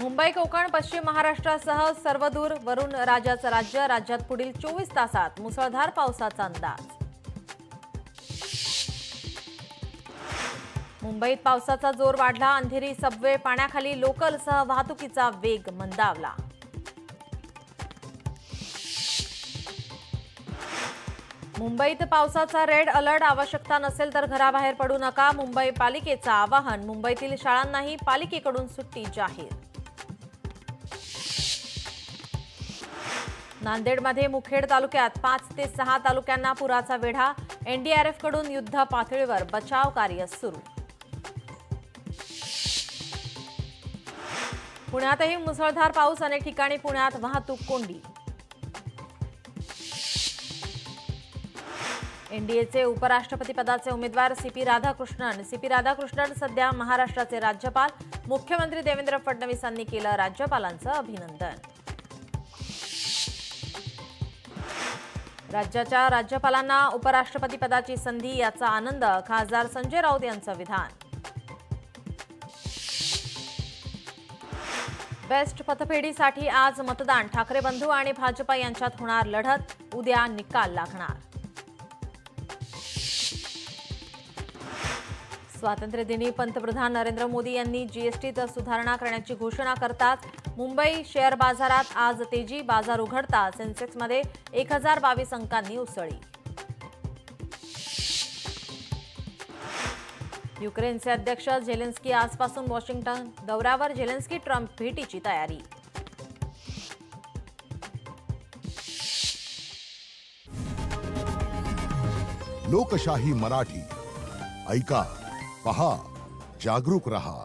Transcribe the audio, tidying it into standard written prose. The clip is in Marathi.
मुंबई, कोकण, पश्चिम महाराष्ट्रासह सर्वदूर वरून राजाचं राज्य. राज्यात पुढील 24 तासात मुसळधार पावसाचा अंदाज. मुंबईत पावसाचा जोर वाढला. अंधेरी सबवे पाण्याखाली. लोकलसह वाहतुकीचा वेग मंदावला. मुंबईत पावसाचा रेड अलर्ट. आवश्यकता नसेल तर घराबाहेर पडू नका. मुंबई पालिकेचं आवाहन. मुंबईतील शाळांनाही पालिकेकडून सुट्टी जाहीर. नांदेडमध्ये मुखेड तालुक्यात 5 ते 6 तालुक्यांना पुराचा वेढा. एनडीआरएफकडून युद्ध पातळीवर बचाव कार्य सुरू. पुण्यातही मुसळधार पाऊस. अनेक ठिकाणी पुण्यात वाहतूक कोंडी. एनडीएचे उपराष्ट्रपती पदाचे उमेदवार सीपी राधाकृष्णन सध्या महाराष्ट्राचे राज्यपाल. मुख्यमंत्री देवेंद्र फडणवीसांनी केलं राज्यपालांचं अभिनंदन. राज्याच्या राज्यपालांना उपराष्ट्रपती पदाची संधी, याचा आनंद. खासदार संजय राऊत यांचं विधान. बेस्ट पतपेढीसाठी आज मतदान. ठाकरे बंधू आणि भाजपा यांच्यात होणार लढत. उद्या निकाल लागणार. स्वातंत्र्यदिनी पंतप्रधान नरेंद्र मोदी यांनी जीएसटीत सुधारणा करण्याची घोषणा करतात. मुंबई शेअर बाजारात आज तेजी. बाजार उघडता सेन्सेक्समध्ये 1022 अंकांनी उसळी. युक्रेनचे अध्यक्ष झेलेन्स्की आजपासून वॉशिंग्टन दौऱ्यावर. झेलेन्स्की ट्रम्प भेटीची तयारी. लोकशाही मराठी ऐका, पहा, जागरूक रहा.